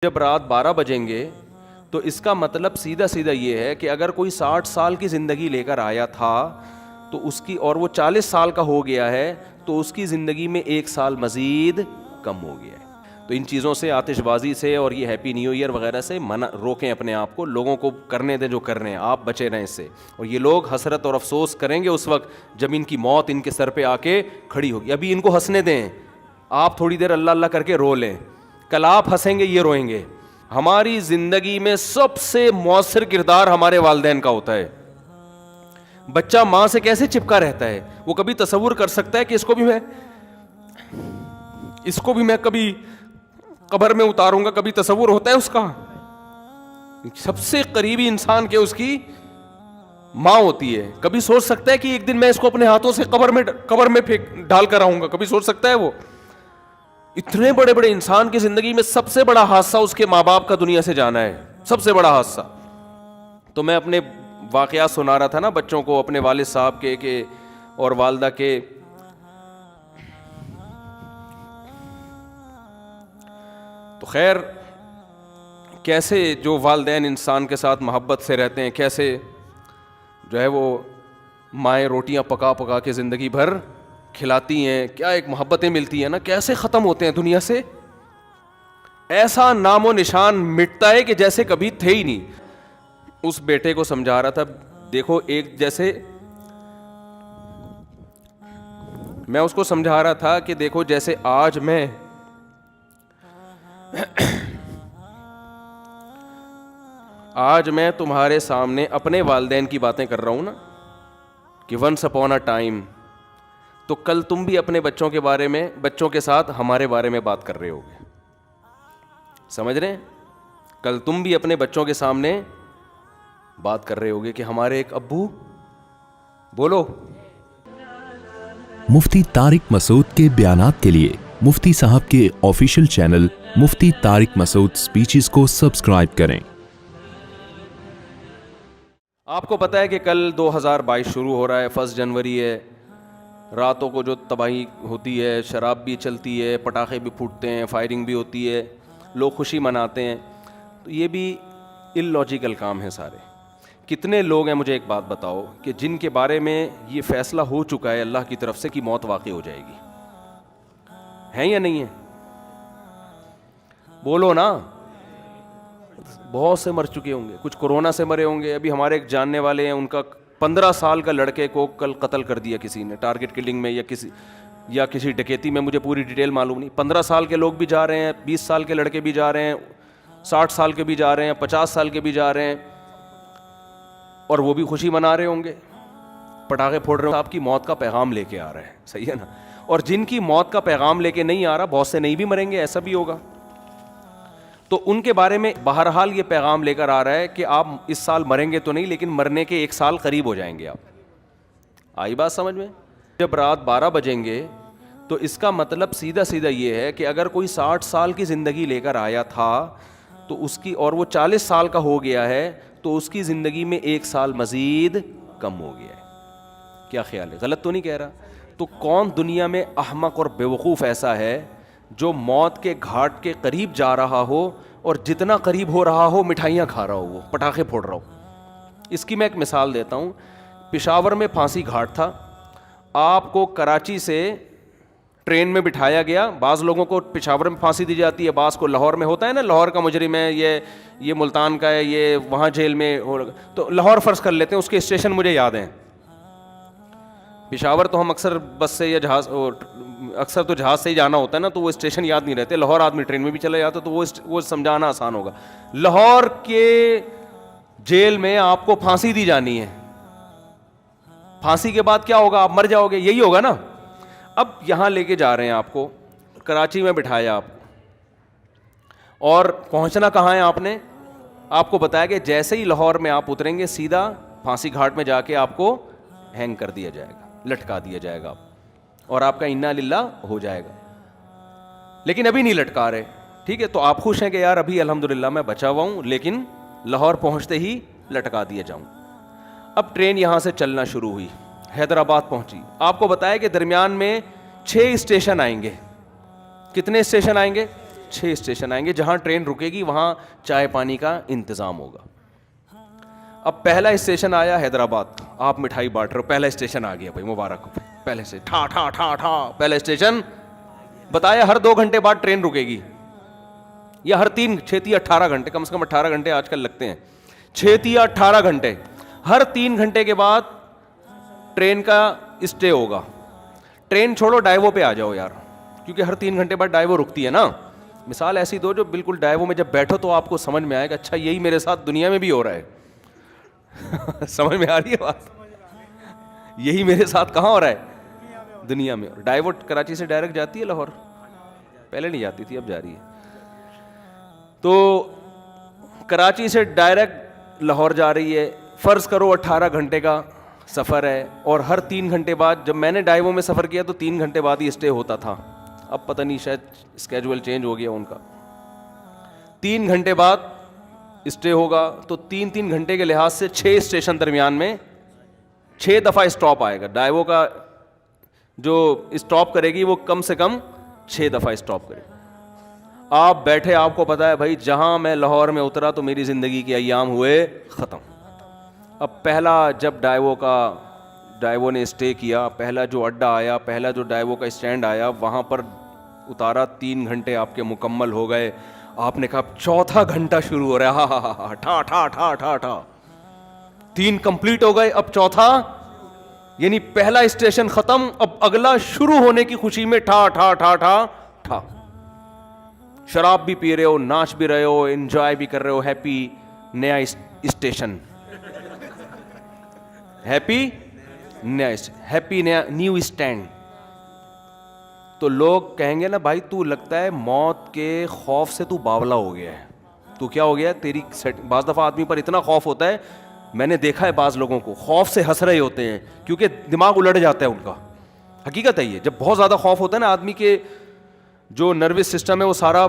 جب رات 12 بجیں گے تو اس کا مطلب سیدھا سیدھا یہ ہے کہ اگر کوئی 60 سال کی زندگی لے کر آیا تھا تو اس کی، اور وہ 40 سال کا ہو گیا ہے تو اس کی زندگی میں 1 سال مزید کم ہو گیا ہے. تو ان چیزوں سے، آتش بازی سے اور یہ ہیپی نیو ایئر وغیرہ سے روکیں اپنے آپ کو. لوگوں کو کرنے دیں جو کر رہے ہیں، آپ بچے رہیں اس سے. اور یہ لوگ حسرت اور افسوس کریں گے اس وقت جب ان کی موت ان کے سر پہ آ کے کھڑی ہوگی. ابھی ان کو ہنسنے دیں، آپ تھوڑی دیر اللہ اللہ کر کے رو لیں. کل آپ ہنسیں گے، یہ روئیں گے. ہماری زندگی میں سب سے مؤثر کردار ہمارے والدین کا ہوتا ہے. بچہ ماں سے کیسے چپکا رہتا ہے، وہ کبھی تصور کر سکتا ہے کہ اس کو بھی میں کبھی قبر میں اتاروں گا؟ کبھی تصور ہوتا ہے اس کا؟ سب سے قریبی انسان کے اس کی ماں ہوتی ہے. کبھی سوچ سکتا ہے کہ ایک دن میں اس کو اپنے ہاتھوں سے قبر میں ڈال کر آؤں گا؟ کبھی سوچ سکتا ہے وہ؟ اتنے بڑے بڑے انسان کی زندگی میں سب سے بڑا حادثہ اس کے ماں باپ کا دنیا سے جانا ہے، سب سے بڑا حادثہ. تو میں اپنے واقعات سنا رہا تھا نا بچوں کو، اپنے والد صاحب کے اور والدہ کے. تو خیر، کیسے جو والدین انسان کے ساتھ محبت سے رہتے ہیں، کیسے جو ہے وہ مائیں روٹیاں پکا پکا کے زندگی بھر کھلاتی ہیں، کیا ایک محبتیں ملتی ہیں نا، کیسے ختم ہوتے ہیں دنیا سے. ایسا نام و نشان مٹتا ہے کہ جیسے کبھی تھے ہی نہیں. اس بیٹے کو سمجھا رہا تھا، دیکھو ایک جیسے میں اس کو سمجھا رہا تھا کہ دیکھو جیسے آج میں تمہارے سامنے اپنے والدین کی باتیں کر رہا ہوں نا کہ ونس اپون اے ٹائم، تو کل تم بھی اپنے بچوں کے بارے میں، بچوں کے ساتھ ہمارے بارے میں بات کر رہے ہوگے. سمجھ رہے ہیں؟ کل تم بھی اپنے بچوں کے سامنے بات کر رہے ہوگے کہ ہمارے ایک ابو. بولو. مفتی طارق مسعود کے بیانات کے لیے مفتی صاحب کے آفیشیل چینل مفتی طارق مسعود سپیچز کو سبسکرائب کریں. آپ کو پتا ہے کہ کل 2022 شروع ہو رہا ہے، 1 جنوری ہے. راتوں کو جو تباہی ہوتی ہے، شراب بھی چلتی ہے، پٹاخے بھی پھوٹتے ہیں، فائرنگ بھی ہوتی ہے، لوگ خوشی مناتے ہیں. تو یہ بھی ان لاجیکل کام ہے سارے. کتنے لوگ ہیں، مجھے ایک بات بتاؤ، کہ جن کے بارے میں یہ فیصلہ ہو چکا ہے اللہ کی طرف سے کہ موت واقع ہو جائے گی؟ ہیں یا نہیں ہے؟ بولو نا. بہت سے مر چکے ہوں گے، کچھ کورونا سے مرے ہوں گے. ابھی ہمارے ایک جاننے والے ہیں، ان کا 15 سال کا لڑکے کو کل قتل کر دیا کسی نے، ٹارگٹ کلنگ میں یا کسی ڈکیتی میں. مجھے پوری ڈیٹیل معلوم نہیں. 15 سال کے لوگ بھی جا رہے ہیں، 20 سال کے لڑکے بھی جا رہے ہیں، 60 سال کے بھی جا رہے ہیں، 50 سال کے بھی جا رہے ہیں، اور وہ بھی خوشی منا رہے ہوں گے، پٹاخے پھوڑ رہے ہوں. آپ کی موت کا پیغام لے کے آ رہا ہے، صحیح ہے نا؟ اور جن کی موت کا پیغام لے کے نہیں آ رہا، بہت سے نہیں بھی مریں گے، ایسا بھی ہوگا. تو ان کے بارے میں بہرحال یہ پیغام لے کر آ رہا ہے کہ آپ اس سال مریں گے تو نہیں، لیکن مرنے کے 1 سال قریب ہو جائیں گے آپ. آئی بات سمجھ میں؟ جب رات 12 بجیں گے تو اس کا مطلب سیدھا سیدھا یہ ہے کہ اگر کوئی 60 سال کی زندگی لے کر آیا تھا تو اس کی، اور وہ 40 سال کا ہو گیا ہے تو اس کی زندگی میں 1 سال مزید کم ہو گیا ہے. کیا خیال ہے؟ غلط تو نہیں کہہ رہا؟ تو کون دنیا میں احمق اور بیوقوف ایسا ہے جو موت کے گھاٹ کے قریب جا رہا ہو اور جتنا قریب ہو رہا ہو مٹھائیاں کھا رہا ہو، وہ پٹاخے پھوڑ رہا ہو؟ اس کی میں ایک مثال دیتا ہوں. پشاور میں پھانسی گھاٹ تھا. آپ کو کراچی سے ٹرین میں بٹھایا گیا. بعض لوگوں کو پشاور میں پھانسی دی جاتی ہے، بعض کو لاہور میں. ہوتا ہے نا، لاہور کا مجرم ہے، یہ ملتان کا ہے، یہ وہاں جیل میں. تو لاہور فرض کر لیتے ہیں، اس کے اسٹیشن مجھے یاد ہیں. پشاور تو ہم اکثر بس سے یا جہاز، اکثر تو جہاز سے ہی جانا ہوتا ہے نا، تو وہ اسٹیشن یاد نہیں رہتے. لاہور آدمی ٹرین میں بھی چلا جاتا تو وہ سمجھانا آسان ہوگا. لاہور کے جیل میں آپ کو پھانسی دی جانی ہے. پھانسی کے بعد کیا ہوگا؟ آپ مر جاؤ گے، یہی ہوگا نا. اب یہاں لے کے جا رہے ہیں آپ کو، کراچی میں بٹھایا آپ کو، اور پہنچنا کہاں ہے آپ نے؟ آپ کو بتایا کہ جیسے ہی لاہور میں آپ اتریں گے سیدھا پھانسی گھاٹ میں جا کے آپ کو ہینگ کر دیا جائے گا، لٹکا دیا جائے گا، اور آپ کا انا للہ ہو جائے گا. لیکن ابھی نہیں لٹکا رہے، ٹھیک ہے؟ تو آپ خوش ہیں کہ یار ابھی الحمدللہ میں بچا ہوا ہوں، لیکن لاہور پہنچتے ہی لٹکا دیا جاؤں. اب ٹرین یہاں سے چلنا شروع ہوئی، حیدرآباد پہنچی. آپ کو بتایا کہ درمیان میں 6 اسٹیشن آئیں گے. کتنے اسٹیشن آئیں گے؟ 6 اسٹیشن آئیں گے, جہاں ٹرین رکے گی وہاں چائے پانی کا انتظام ہوگا. اب پہلا اسٹیشن آیا حیدرآباد, آپ مٹھائی بانٹ رہے ہو, پہلا اسٹیشن آ گیا بھائی, مبارک ہو, پہلے سے ٹھا ٹھا ٹھا ٹھا پہلا اسٹیشن بتایا. ہر 2 گھنٹے بعد ٹرین رکے گی, یا ہر 18 گھنٹے, کم سے کم 18 گھنٹے آج کل لگتے ہیں, 18 گھنٹے, ہر 3 گھنٹے کے بعد ٹرین کا اسٹے ہوگا. ٹرین چھوڑو, ڈائیو پہ آ جاؤ یار, کیونکہ ہر 3 گھنٹے بعد ڈائیو رکتی ہے نا. مثال ایسی دو جو بالکل ڈائیو میں جب بیٹھو تو آپ کو سمجھ میں آئے گا اچھا یہی میرے ساتھ دنیا میں بھی ہو رہا ہے. سمجھ میں آ رہی ہے بات, یہی میرے ساتھ کہاں ہو رہا ہے, دنیا میں. ڈائیو کراچی سے ڈائریکٹ جاتی ہے لاہور, پہلے نہیں جاتی تھی, اب جا رہی ہے. تو کراچی سے ڈائریکٹ لاہور جا رہی ہے, فرض کرو 18 گھنٹے کا سفر ہے, اور ہر 3 گھنٹے بعد, جب میں نے ڈائیو میں سفر کیا تو 3 گھنٹے بعد ہی اسٹے ہوتا تھا, اب پتہ نہیں شاید اسکیجول چینج ہو گیا ان کا. 3 گھنٹے بعد اسٹے ہوگا, تو 3 گھنٹے کے لحاظ سے 6 اسٹیشن درمیان میں 6 دفعہ اسٹاپ آئے گا. ڈائیو کا جو اسٹاپ کرے گی وہ کم سے کم 6 دفعہ اسٹاپ کرے گی. آپ بیٹھے, آپ کو پتا ہے بھائی جہاں میں لاہور میں اترا تو میری زندگی کے ایام ہوئے ختم. اب پہلا جب ڈائیو نے اسٹے کیا, پہلا جو اڈا آیا, پہلا جو ڈائیو کا اسٹینڈ آیا, وہاں پر اتارا, 3 گھنٹے آپ کے مکمل ہو گئے. آپ نے کہا 4تھا گھنٹہ شروع ہو رہا ہے, ہاں ہاں ہاں ٹھا ٹھا ٹھا ٹھا ٹھا, 3 کمپلیٹ ہو گئے, اب 4تھا, یعنی پہلا اسٹیشن ختم, اب اگلا شروع ہونے کی خوشی میں ٹھا ٹھا ٹھا ٹھا ٹھا. شراب بھی پی رہے ہو, ناچ بھی رہے ہو, انجوائے بھی کر رہے ہو, ہیپی نیا اسٹیشن, ہیپی نیا نیو اسٹینڈ. تو لوگ کہیں گے نا بھائی تو لگتا ہے موت کے خوف سے تو باولا ہو گیا ہے, تو کیا ہو گیا تیری. بعض دفعہ آدمی پر اتنا خوف ہوتا ہے, میں نے دیکھا ہے بعض لوگوں کو خوف سے ہنس رہے ہوتے ہیں کیونکہ دماغ الٹ جاتا ہے ان کا. حقیقت ہے یہ, جب بہت زیادہ خوف ہوتا ہے نا آدمی کے جو نروس سسٹم ہے وہ سارا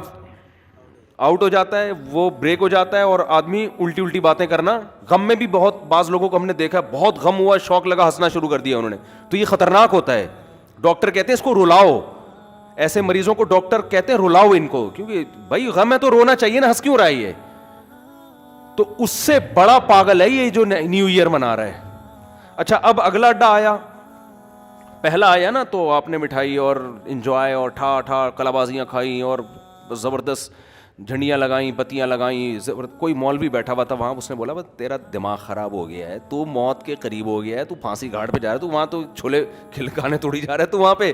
آؤٹ ہو جاتا ہے, وہ بریک ہو جاتا ہے, اور آدمی الٹی باتیں کرنا. غم میں بھی بہت بعض لوگوں کو ہم نے دیکھا, بہت غم ہوا, شوق لگا, ہنسنا شروع کر دیا انہوں نے, تو یہ خطرناک ہوتا ہے. ڈاکٹر کہتے ہیں اس کو رلاؤ, ایسے مریضوں کو ڈاکٹر کہتے ہیں رلاؤ ان کو, کیونکہ بھائی غم ہے تو رونا چاہیے نا, ہنس کیوں رہا ہے یہ. تو اس سے بڑا پاگل ہے یہ جو نیو ایئر منا رہا ہے. اچھا اب اگلا اڈا آیا, پہلا آیا نا تو آپ نے مٹھائی اور انجوائے اور ٹھا ٹھا کلابازیاں کھائیں اور زبردست جھنڈیاں لگائیں, بتیاں لگائیں. کوئی مولوی بیٹھا ہوا تھا وہاں, اس نے بولا بس تیرا دماغ خراب ہو گیا ہے, تو موت کے قریب ہو گیا ہے, تو پھانسی گھاٹ پہ جا رہا ہے, تو وہاں تو چھولے کھلکانے توڑی جا رہا ہے, تو وہاں پہ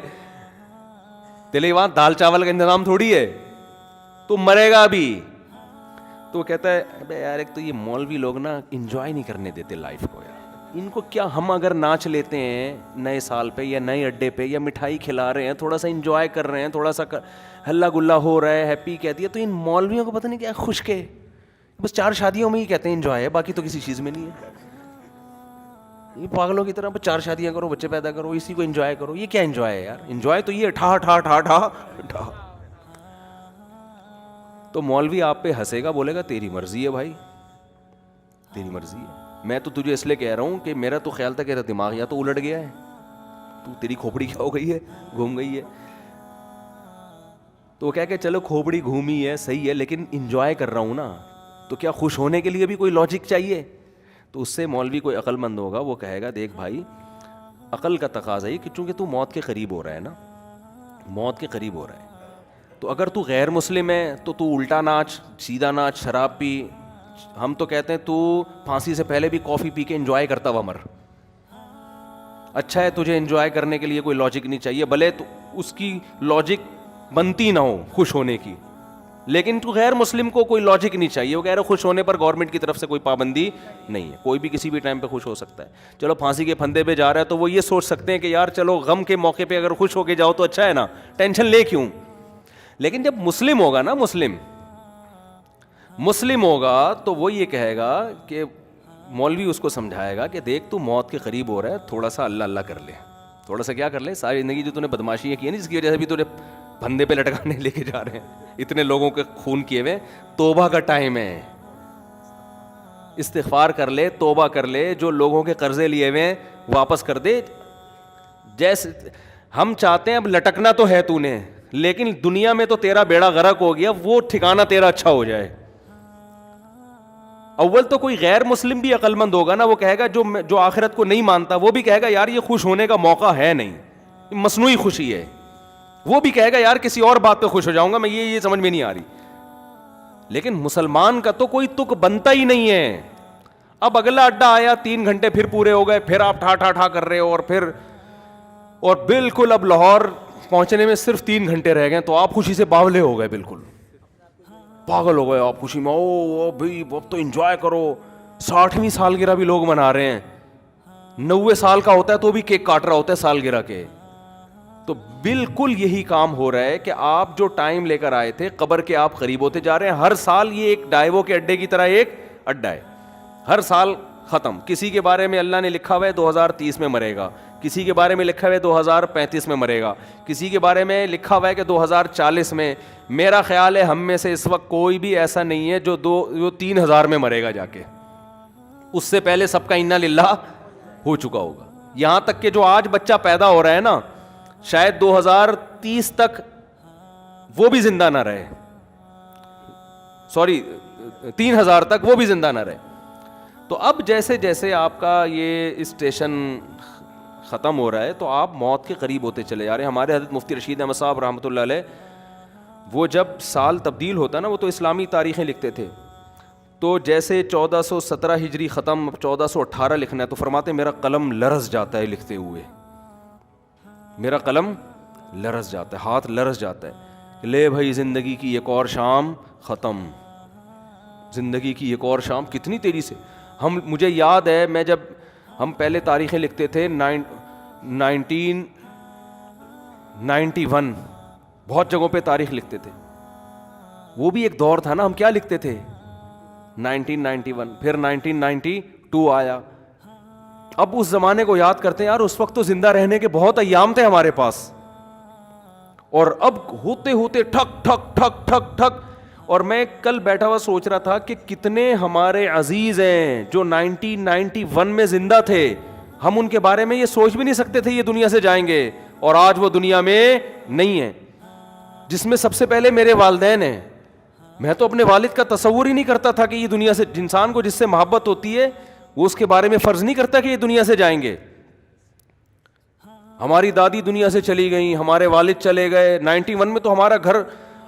تیرے وہاں دال چاول کا انتظام تھوڑی ہے, تو مرے گا ابھی. تو وہ کہتا ہے ابے یار ایک تو یہ مولوی لوگ نا انجوائے نہیں کرنے دیتے لائف کو یار, ان کو کیا, ہم اگر ناچ لیتے ہیں نئے سال پہ یا نئے اڈے پہ یا مٹھائی کھلا رہے ہیں, تھوڑا سا انجوائے کر رہے ہیں, تھوڑا سا ہلا گلا ہو رہا ہے, ہیپی کہتی ہے, تو ان مولویوں کو پتہ نہیں کیا خشک ہے, بس 4 شادیوں میں ہی کہتے ہیں انجوائے ہے, باقی تو کسی چیز میں نہیں ہے. یہ پاگلوں کی طرح 4 شادیاں کرو, بچے پیدا کرو, اسی کو انجوائے کرو, یہ کیا انجوائے ہے یار. انجوائے تو یہ ٹھا ٹھا ٹھا ٹھا ٹھا. تو مولوی آپ پہ ہنسے گا, بولے گا تیری مرضی ہے بھائی, تیری مرضی ہے. میں تو تجھے اس لیے کہہ رہا ہوں کہ میرا تو خیال تھا کہ دماغ یا تو الٹ گیا ہے, تو تیری کھوپڑی کیا ہو گئی ہے, گھوم گئی ہے. تو وہ کہہ کہ چلو کھوپڑی گھومی ہے صحیح ہے, لیکن انجوائے کر رہا ہوں نا, تو کیا خوش ہونے کے لیے بھی کوئی لاجک چاہیے. تو اس سے مولوی کوئی عقل مند ہوگا, وہ کہے گا دیکھ بھائی عقل کا تقاضا ہے کہ چونکہ تو موت کے قریب ہو رہا ہے نا, موت کے قریب ہو رہا ہے, تو اگر تو غیر مسلم ہے تو الٹا ناچ, سیدھا ناچ, شراب پی. ہم تو کہتے ہیں تو پھانسی سے پہلے بھی کافی پی کے انجوائے کرتا ہوا مر. اچھا ہے, تجھے انجوائے کرنے کے لیے کوئی لاجک نہیں چاہیے, بھلے تو اس کی لاجک بنتی نہ ہو خوش ہونے کی, لیکن تو غیر مسلم کو کوئی لاجک نہیں چاہیے. وہ کہہ رہے خوش ہونے پر گورنمنٹ کی طرف سے کوئی پابندی نہیں ہے, کوئی بھی کسی بھی ٹائم پہ خوش ہو سکتا ہے. چلو پھانسی کے پھندے پہ جا رہا ہے تو وہ یہ سوچ سکتے ہیں کہ یار چلو غم کے موقع پہ اگر خوش ہو کے جاؤ تو اچھا ہے نا, ٹینشن لے کیوں. لیکن جب مسلم ہوگا نا, مسلم ہوگا تو وہ یہ کہے گا کہ مولوی اس کو سمجھائے گا کہ دیکھ تو موت کے قریب ہو رہا ہے, تھوڑا سا اللہ اللہ کر لے, تھوڑا سا کیا کر لے, ساری زندگی جو تو نے بدماشیاں کی ہیں جس کی وجہ سے بھی تو پھندے پہ لٹکانے لے کے جا رہے ہیں, اتنے لوگوں کے خون کیے ہوئے, توبہ کا ٹائم ہے, استغفار کر لے, توبہ کر لے, جو لوگوں کے قرضے لیے ہوئے واپس کر دے. جیسے ہم چاہتے ہیں اب لٹکنا تو ہے تو نے, لیکن دنیا میں تو تیرا بیڑا غرق ہو گیا, وہ ٹھکانہ تیرا اچھا ہو جائے. اول تو کوئی غیر مسلم بھی عقل مند ہوگا نا, وہ کہے گا جو آخرت کو نہیں مانتا, وہ بھی کہے گا یار یہ خوش ہونے کا موقع ہے نہیں, مصنوعی خوشی ہے. وہ بھی کہے گا یار کسی اور بات پہ خوش ہو جاؤں گا میں, یہ سمجھ میں نہیں آ رہی. لیکن مسلمان کا تو کوئی تک بنتا ہی نہیں ہے. اب اگلا اڈا آیا, 3 گھنٹے پھر پورے ہو گئے, پھر آپ ٹھا ٹھا ٹھا کر رہے ہو, اور بالکل اب لاہور پہنچنے میں صرف 3 گھنٹے رہ گئے, تو آپ خوشی سے باولے ہو گئے, بالکل پاگل ہو گئے آپ خوشی میں. او بھائی اب تو انجوائے کرو, 60ویں سالگرہ بھی لوگ منا رہے ہیں, 90 سال کا ہوتا ہے تو بھی کیک کاٹ رہا ہوتا ہے سالگرہ کے. تو بالکل یہی کام ہو رہا ہے کہ آپ جو ٹائم لے کر آئے تھے قبر کے, آپ قریب ہوتے جا رہے ہیں. ہر سال یہ ایک ڈائیوو کے اڈے کی طرح ایک اڈا ہے, ہر سال ختم. کسی کے بارے میں اللہ نے لکھا ہوا ہے 2030 میں مرے گا, کسی کے بارے میں لکھا ہوا ہے 2035 میں مرے گا, کسی کے بارے میں لکھا ہوا ہے کہ 2040 میں. میرا خیال ہے ہم میں سے اس وقت کوئی بھی ایسا نہیں ہے جو 3000 میں مرے گا جا کے, اس سے پہلے سب کا انا للہ ہو چکا ہوگا. یہاں تک کہ جو آج بچہ پیدا ہو رہا ہے نا, شاید 2030 تک وہ بھی زندہ نہ رہے, 3000 تک وہ بھی زندہ نہ رہے. تو اب جیسے جیسے آپ کا یہ اسٹیشن ختم ہو رہا ہے تو آپ موت کے قریب ہوتے چلے جا رہے ہیں. ہمارے حضرت مفتی رشید احمد صاحب رحمۃ اللہ علیہ, وہ جب سال تبدیل ہوتا نا, وہ تو اسلامی تاریخیں لکھتے تھے, تو جیسے 1417 ہجری ختم, 1418 لکھنا ہے, تو فرماتے میرا قلم لرز جاتا ہے لکھتے ہوئے, میرا قلم لرز جاتا ہے, ہاتھ لرز جاتا ہے. لے بھائی زندگی کی ایک اور شام ختم, زندگی کی ایک اور شام کتنی تیزی سے. مجھے یاد ہے میں جب ہم پہلے تاریخیں لکھتے تھے 1991, بہت جگہوں پہ تاریخ لکھتے تھے, وہ بھی ایک دور تھا نا. ہم کیا لکھتے تھے 1991, پھر 1992 آیا. اب اس زمانے کو یاد کرتے ہیں, یار اس وقت تو زندہ رہنے کے بہت ایام تھے ہمارے پاس, اور اب ہوتے ہوتے ٹھک ٹھک ٹھک ٹھک ٹھک. اور میں کل بیٹھا ہوا سوچ رہا تھا کہ کتنے ہمارے عزیز ہیں جو 1991 میں زندہ تھے, ہم ان کے بارے میں یہ سوچ بھی نہیں سکتے تھے یہ دنیا سے جائیں گے, اور آج وہ دنیا میں نہیں ہیں. جس میں سب سے پہلے میرے والدین ہیں. میں تو اپنے والد کا تصور ہی نہیں کرتا تھا کہ یہ دنیا سے, انسان کو جس سے محبت ہوتی ہے وہ اس کے بارے میں فرض نہیں کرتا کہ یہ دنیا سے جائیں گے. ہماری دادی دنیا سے چلی گئیں, ہمارے والد چلے گئے. 91 میں تو ہمارا گھر,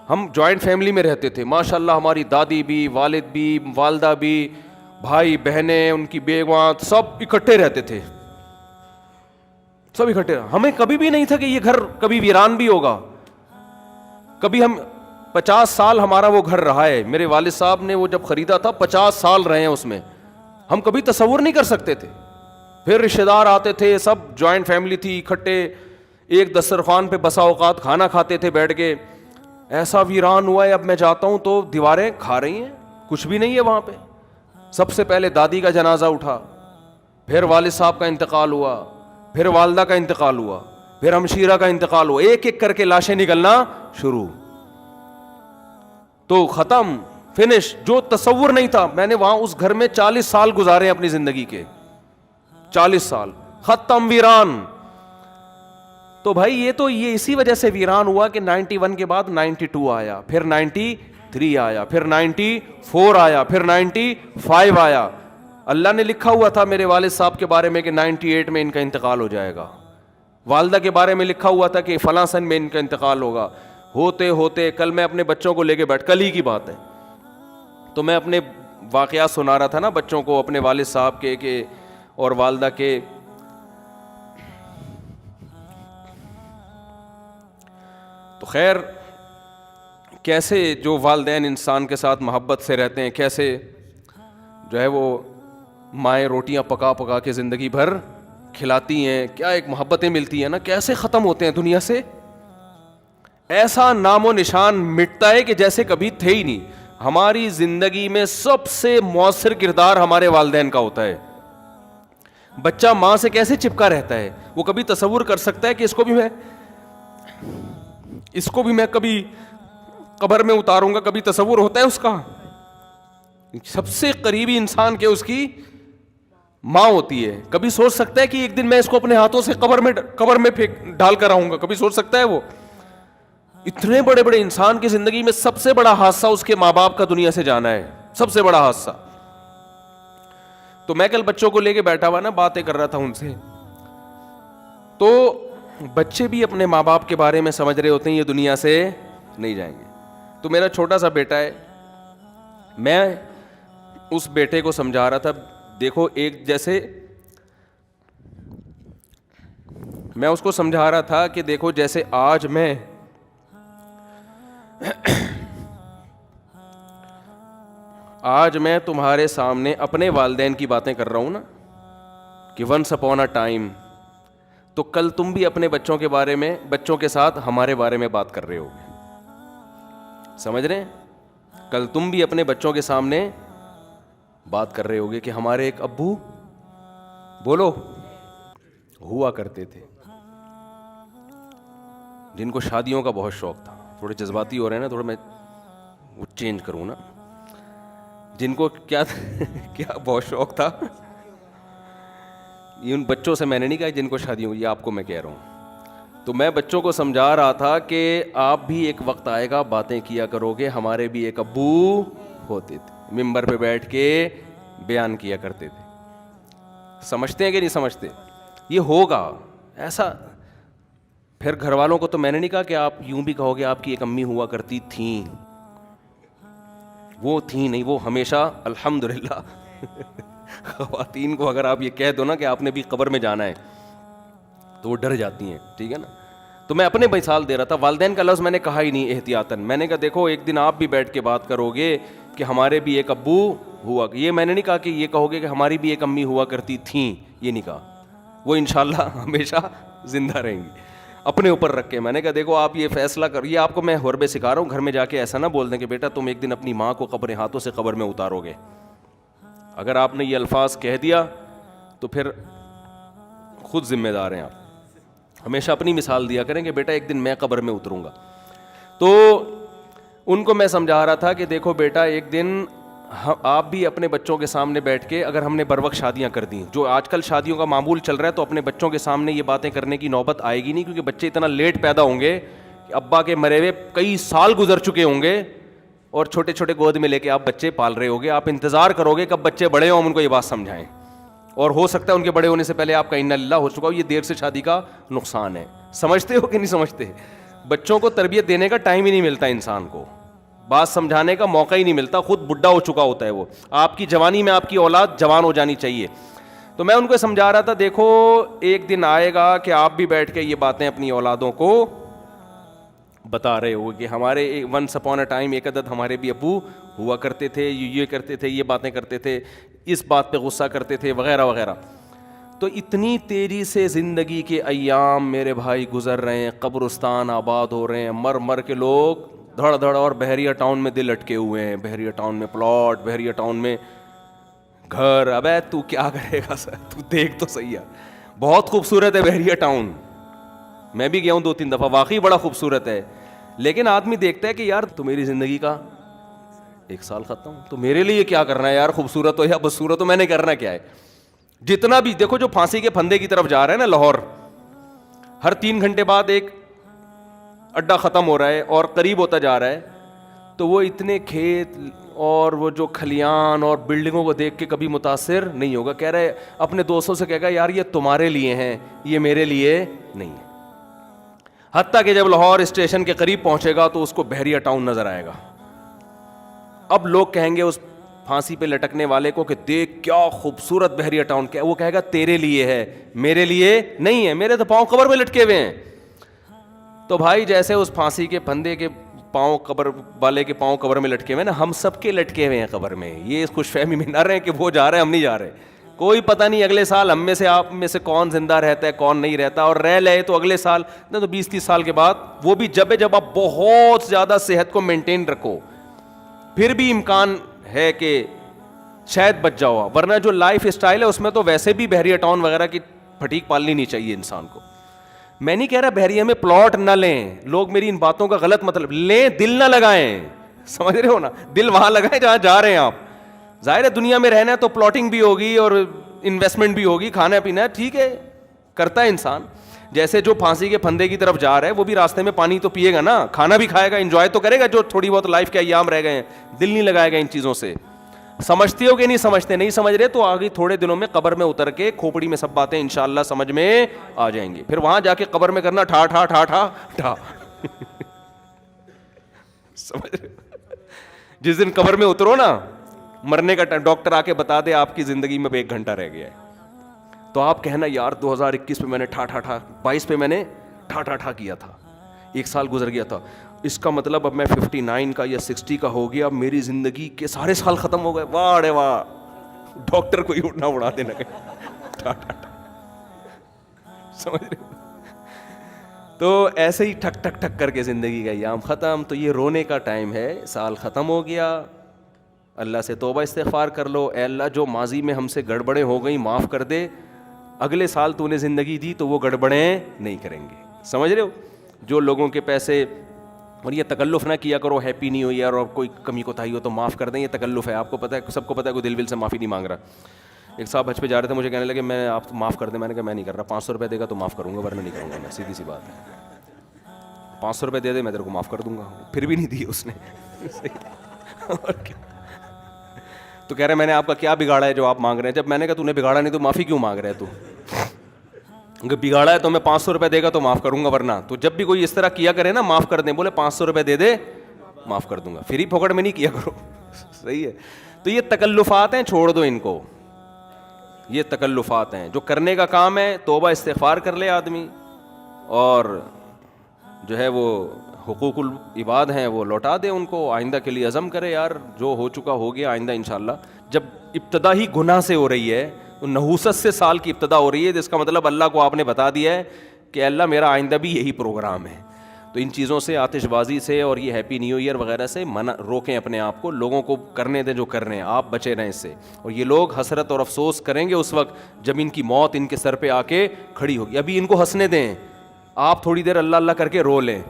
ہم جوائنٹ فیملی میں رہتے تھے ماشاءاللہ, ہماری دادی بھی, والد بھی, والدہ بھی, بھائی بہنیں, ان کی بیویاں, سب اکٹھے رہتے تھے, سب اکٹھے. ہمیں کبھی بھی نہیں تھا کہ یہ گھر کبھی ویران بھی ہوگا. کبھی ہم 50 سال ہمارا وہ گھر رہا ہے, میرے والد صاحب نے وہ جب خریدا تھا 50 سال رہے ہیں اس میں, ہم کبھی تصور نہیں کر سکتے تھے. پھر رشتے دار آتے تھے, سب جوائنٹ فیملی تھی, اکٹھے ایک دسترخوان پہ بسا اوقات کھانا کھاتے تھے بیٹھ کے. ایسا ویران ہوا ہے, اب میں جاتا ہوں تو دیواریں کھا رہی ہیں, کچھ بھی نہیں ہے وہاں پہ. سب سے پہلے دادی کا جنازہ اٹھا, پھر والد صاحب کا انتقال ہوا, پھر والدہ کا انتقال ہوا, پھر ہمشیرہ کا انتقال ہوا, ایک ایک کر کے لاشیں نکلنا شروع. تو ختم, فنش. جو تصور نہیں تھا, میں نے وہاں اس گھر میں 40 سال گزارے اپنی زندگی کے, 40 سال ختم, ویران. تو بھائی یہ اسی وجہ سے ویران ہوا کہ 91 کے بعد 92 آیا, پھر 93 آیا, پھر 94 آیا, پھر 95 آیا. اللہ نے لکھا ہوا تھا میرے والد صاحب کے بارے میں کہ 98 میں ان کا انتقال ہو جائے گا. والدہ کے بارے میں لکھا ہوا تھا کہ فلاں سن میں ان کا انتقال ہوگا. ہوتے ہوتے کل میں اپنے بچوں کو لے کے کل ہی کی بات ہے, تو میں اپنے واقعات سنا رہا تھا نا بچوں کو, اپنے والد صاحب کے اور والدہ کے. تو خیر, کیسے جو والدین انسان کے ساتھ محبت سے رہتے ہیں, کیسے جو ہے وہ مائیں روٹیاں پکا پکا کے زندگی بھر کھلاتی ہیں, کیا ایک محبتیں ملتی ہیں نا, کیسے ختم ہوتے ہیں دنیا سے. ایسا نام و نشان مٹتا ہے کہ جیسے کبھی تھے ہی نہیں. ہماری زندگی میں سب سے مؤثر کردار ہمارے والدین کا ہوتا ہے. بچہ ماں سے کیسے چپکا رہتا ہے, وہ کبھی تصور کر سکتا ہے کہ اس کو بھی میں کبھی قبر میں اتاروں گا, کبھی تصور ہوتا ہے اس کا. سب سے قریبی انسان کے اس کی ماں ہوتی ہے. کبھی سوچ سکتا ہے کہ ایک دن میں اس کو اپنے ہاتھوں سے قبر میں ڈال کر آؤں گا, کبھی سوچ سکتا ہے وہ؟ اتنے بڑے بڑے انسان کی زندگی میں سب سے بڑا حادثہ اس کے ماں باپ کا دنیا سے جانا ہے, سب سے بڑا حادثہ. تو میں کل بچوں کو لے کے بیٹھا ہوا نا, باتیں کر رہا تھا ان سے, تو بچے بھی اپنے ماں باپ کے بارے میں سمجھ رہے ہوتے ہیں یہ دنیا سے نہیں جائیں گے. تو میرا چھوٹا سا بیٹا ہے, میں اس بیٹے کو سمجھا رہا تھا, دیکھو ایک جیسے میں اس کو سمجھا رہا تھا کہ دیکھو جیسے آج میں تمہارے سامنے اپنے والدین کی باتیں کر رہا ہوں نا کہ ونس اپون اے ٹائم, تو کل تم بھی اپنے بچوں کے بارے میں, بچوں کے ساتھ ہمارے بارے میں بات کر رہے ہوگے, سمجھ رہے ہیں؟ کل تم بھی اپنے بچوں کے سامنے بات کر رہے ہوگے کہ ہمارے ایک ابو, بولو, ہوا کرتے تھے جن کو شادیوں کا بہت شوق تھا. تھوڑے جذباتی ہو رہے ہیں نا, تھوڑا میں وہ چینج کروں نا. جن کو کیا بہت شوق تھا, یہ ان بچوں سے میں نے نہیں کہا جن کو شادیوں, یہ آپ کو میں کہہ رہا ہوں. تو میں بچوں کو سمجھا رہا تھا کہ آپ بھی ایک وقت آئے گا باتیں کیا کرو گے, ہمارے بھی ایک ابو ہوتے تھے, ممبر پہ بیٹھ کے بیان کیا کرتے تھے. سمجھتے ہیں کہ نہیں سمجھتے؟ یہ ہوگا ایسا. پھر گھر والوں کو تو میں نے نہیں کہا کہ آپ یوں بھی کہو گے آپ کی ایک امی ہوا کرتی تھیں, وہ تھیں نہیں, وہ ہمیشہ الحمدللہ. خواتین کو اگر آپ یہ کہہ دو نا کہ آپ نے بھی قبر میں جانا ہے تو وہ ڈر جاتی ہیں, ٹھیک ہے نا. تو میں اپنے مثال دے رہا تھا, والدین کا لفظ میں نے کہا ہی نہیں احتیاطاً. میں نے کہا دیکھو ایک دن آپ بھی بیٹھ کے بات کرو گے کہ ہمارے بھی ایک ابو ہوا, یہ میں نے نہیں کہا کہ یہ کہو گے کہ ہماری بھی ایک امی ہوا کرتی تھیں, یہ نہیں کہا. وہ انشاءاللہ ہمیشہ زندہ رہیں گی. اپنے اوپر رکھ کے میں نے کہا دیکھو آپ یہ فیصلہ کر, یہ آپ کو میں حربے سکھا رہا ہوں, گھر میں جا کے ایسا نہ بول دیں کہ بیٹا تم ایک دن اپنی ماں کو قبر ہاتھوں سے قبر میں اتارو گے. اگر آپ نے یہ الفاظ کہہ دیا تو پھر خود ذمہ دار ہیں آپ. ہمیشہ اپنی مثال دیا کریں کہ بیٹا ایک دن میں قبر میں اتروں گا. تو ان کو میں سمجھا رہا تھا کہ دیکھو بیٹا ایک دن آپ بھی اپنے بچوں کے سامنے بیٹھ کے, اگر ہم نے بر وقت شادیاں کر دیں, جو آج کل شادیوں کا معمول چل رہا ہے, تو اپنے بچوں کے سامنے یہ باتیں کرنے کی نوبت آئے گی نہیں, کیونکہ بچے اتنا لیٹ پیدا ہوں گے کہ ابا کے مرے ہوئے کئی سال گزر چکے ہوں گے اور چھوٹے چھوٹے گود میں لے کے آپ بچے پال رہے ہوگے. آپ انتظار کرو گے کب بچے بڑے ہوں, ہم ان کو یہ بات سمجھائیں, اور ہو سکتا ہے ان کے بڑے ہونے سے پہلے آپ کا انا للہ ہو چکا ہو. یہ دیر سے شادی کا نقصان ہے. سمجھتے ہو کہ نہیں سمجھتے؟ بچوں کو تربیت دینے کا ٹائم ہی نہیں ملتا انسان کو, بات سمجھانے کا موقع ہی نہیں ملتا, خود بڈھا ہو چکا ہوتا ہے وہ. آپ کی جوانی میں آپ کی اولاد جوان ہو جانی چاہیے. تو میں ان کو سمجھا رہا تھا دیکھو ایک دن آئے گا کہ آپ بھی بیٹھ کے یہ باتیں اپنی اولادوں کو بتا رہے ہو کہ ہمارے ونس اپون اے ٹائم ایک عدد ہمارے بھی ابو ہوا کرتے تھے, یہ کرتے تھے, یہ باتیں کرتے تھے, اس بات پہ غصہ کرتے تھے, وغیرہ وغیرہ. تو اتنی تیزی سے زندگی کے ایام میرے بھائی گزر رہے ہیں, قبرستان آباد ہو رہے ہیں, مر کے لوگ دھڑ دھڑ, اور بحریہ ٹاؤن میں دل اٹکے ہوئے ہیں, بحریہ ٹاؤن میں پلاٹ, بحریہ ٹاؤن میں گھر. ابے تو کیا کرے گا سر, تو دیکھ تو صحیح ہے, بہت خوبصورت ہے بحریہ ٹاؤن, میں بھی گیا ہوں 2-3 دفعہ, واقعی بڑا خوبصورت ہے. لیکن آدمی دیکھتا ہے کہ یار تو میری زندگی کا 1 سال ختم, تو میرے لیے کیا کرنا ہے یار, خوبصورت ہو یا بدصورت ہو, میں نے کرنا کیا ہے. جتنا بھی دیکھو جو پھانسی کے پھندے کی طرف جا رہا ہے نا لاہور, ہر 3 گھنٹے بعد ایک اڈا ختم ہو رہا ہے اور قریب ہوتا جا رہا ہے, تو وہ اتنے کھیت اور وہ جو کھلیان اور بلڈنگوں کو دیکھ کے کبھی متاثر نہیں ہوگا. کہہ رہے اپنے دوستوں سے کہے گا یار یہ تمہارے لیے ہیں, یہ میرے لیے نہیں ہے. حتیٰ کہ جب لاہور اسٹیشن کے قریب پہنچے گا تو اس کو بحریہ ٹاؤن نظر آئے گا. اب لوگ کہیں گے اس پھانسی پہ لٹکنے والے کو کہ دیکھ کیا خوبصورت بحریہ ٹاؤن, کیا وہ کہے گا تیرے لیے ہے, میرے لیے نہیں ہے, میرے تو پاؤں قبر میں لٹکے ہوئے ہیں. تو بھائی جیسے اس پھانسی کے پھندے کے پاؤں قبر والے کے پاؤں قبر میں لٹکے ہوئے نا, ہم سب کے لٹکے ہوئے ہیں قبر میں. یہ اس خوش فہمی میں نہ رہے کہ وہ جا رہے ہیں ہم نہیں جا رہے. کوئی پتہ نہیں اگلے سال ہم میں سے آپ میں سے کون زندہ رہتا ہے کون نہیں رہتا, اور رہ لے تو اگلے سال نہ تو 20-30 سال کے بعد, وہ بھی جب آپ بہت زیادہ صحت کو مینٹین رکھو, پھر بھی امکان ہے کہ شاید بچ جاؤ. ورنہ جو لائف اسٹائل ہے اس میں تو ویسے بھی بحریہ ٹاؤن وغیرہ کی پھٹیک پالنی نہیں چاہیے انسان کو. میں نہیں کہہ رہا بحریہ میں پلاٹ نہ لیں, لوگ میری ان باتوں کا غلط مطلب لیں, دل نہ لگائیں, سمجھ رہے ہو نا, دل وہاں لگائیں جہاں جا رہے ہیں آپ. ظاہر ہے دنیا میں رہنا ہے تو پلاٹنگ بھی ہوگی اور انویسٹمنٹ بھی ہوگی, کھانا پینا ٹھیک ہے کرتا ہے انسان, جیسے جو پھانسی کے پھندے کی طرف جا رہا ہے وہ بھی راستے میں پانی تو پیے گا نا, کھانا بھی کھائے گا, انجوائے تو کرے گا جو تھوڑی بہت لائف کے ایام رہ گئے ہیں, دل نہیں لگائے گا ان چیزوں سے. سمجھتے ہو کہ نہیں سمجھتے؟ نہیں سمجھ رہے تو آگے تھوڑے دنوں میں قبر میں اتر کے کھوپڑی میں سب باتیں انشاءاللہ سمجھ میں آ جائیں گی. پھر وہاں جا کے قبر میں کرنا ٹھا ٹھا ٹھا ٹھا ٹھا. سمجھ رہے؟ جس دن قبر میں اترو نا, مرنے کا ڈاکٹر آ کے بتا دے آپ کی زندگی میں 1 گھنٹہ رہ گیا ہے, تو آپ کہنا یار 2021 پہ میں نے ٹھا ٹھا ٹھا, 22 پہ میں نے ٹھا ٹھا ٹھا کیا تھا, 1 سال گزر گیا تھا, اس کا مطلب اب میں 59 کا یا 60 کا ہو گیا, اب میری زندگی کے سارے سال ختم ہو گئے. واہ رے واہ, ڈاکٹر کو ہی اٹھنا اڑا دینا ٹھا ٹھا ٹھا. سمجھ رہے؟ تو ایسے ہی ٹھک ٹھک ٹھک کر کے زندگی کا ایام ختم. تو یہ رونے کا ٹائم ہے, سال ختم ہو گیا, اللہ سے توبہ استغفار کر لو, اے اللہ جو ماضی میں ہم سے گڑبڑیں ہو گئیں معاف کر دے, اگلے سال تو نے زندگی دی تو وہ گڑبڑیں نہیں کریں گے. سمجھ رہے ہو؟ جو لوگوں کے پیسے, اور یہ تکلف نہ کیا کرو ہیپی نیو ایئر, اور کوئی کمی کوتاہی ہو تو معاف کر دیں, یہ تکلف ہے. آپ کو پتہ ہے, سب کو پتہ ہے, کوئی دل سے معافی نہیں مانگ رہا. ایک صاحب حج پہ جا رہے تھے, مجھے کہنے لگے میں آپ معاف کر دیں. میں نے کہا میں نہیں کر رہا, 500 روپے دے گا تو معاف کروں گا, ورنہ نہیں کروں گا میں, سیدھی سی بات ہے. 500 روپے دے دے میں تیرے کو معاف کر دوں گا. پھر بھی نہیں دیے اس نے. اور کیا, تو کہہ رہے میں نے آپ کا کیا بگاڑا ہے جو آپ مانگ رہے ہیں؟ جب میں نے کہا تو نے بگاڑا نہیں تو معافی کیوں مانگ رہے تو؟ اگر بگاڑا ہے تو میں 500 روپے دے گا تو معاف کروں گا, ورنہ تو جب بھی کوئی اس طرح کیا کرے نا معاف کر دیں, بولے 500 روپے دے دے معاف کر دوں گا, فری پھوکٹ میں نہیں کیا کرو. صحیح ہے؟ تو یہ تکلفات ہیں, چھوڑ دو ان کو. یہ تکلفات ہیں, جو کرنے کا کام ہے توبہ استغفار کر لے آدمی, اور جو ہے وہ حقوق العباد ہیں وہ لوٹا دے ان کو, آئندہ کے لیے عزم کرے یار جو ہو چکا ہو گیا, آئندہ انشاءاللہ. جب ابتدا ہی گناہ سے ہو رہی ہے, نحوست سے سال کی ابتدا ہو رہی ہے, تو اس کا مطلب اللہ کو آپ نے بتا دیا ہے کہ اللہ میرا آئندہ بھی یہی پروگرام ہے. تو ان چیزوں سے, آتش بازی سے اور یہ ہیپی نیو ایئر وغیرہ سے روکیں اپنے آپ کو, لوگوں کو کرنے دیں جو کر رہے ہیں, آپ بچے رہیں اس سے. اور یہ لوگ حسرت اور افسوس کریں گے اس وقت جب ان کی موت ان کے سر پہ آ کے کھڑی ہوگی. ابھی ان کو ہنسنے دیں, آپ تھوڑی دیر اللہ اللہ کر کے رو لیں,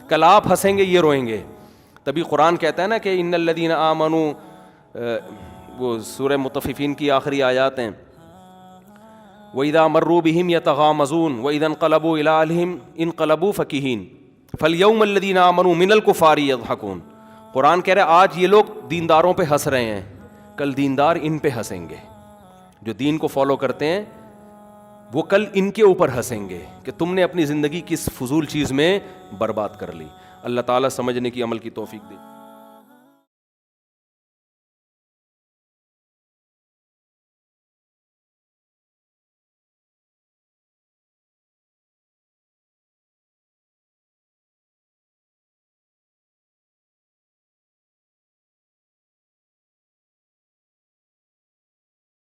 کل آپ ہنسیں گے یہ روئیں گے. تبھی قرآن کہتا ہے نا کہ ان الذین آمنوا, وہ سورہ مطففین کی آخری آیات ہیں, وَإِذَا مَرُّوا بِهِمْ يَتَغَامَزُونَ وَإِذَا انقلبوا إِلَىٰ أَهْلِهِمْ انقلبوا فَكِهِينَ فَالْيَوْمَ الَّذِينَ آمَنُوا مِنَ الْكُفَّارِ يَضْحَكُونَ. قرآن کہہ رہا ہے آج یہ لوگ دینداروں پہ ہنس رہے ہیں, کل دیندار ان پہ ہنسیں گے. جو دین کو فالو کرتے ہیں وہ کل ان کے اوپر ہنسیں گے کہ تم نے اپنی زندگی کس فضول چیز میں برباد کر لی. اللہ تعالیٰ سمجھنے کی, عمل کی توفیق دے.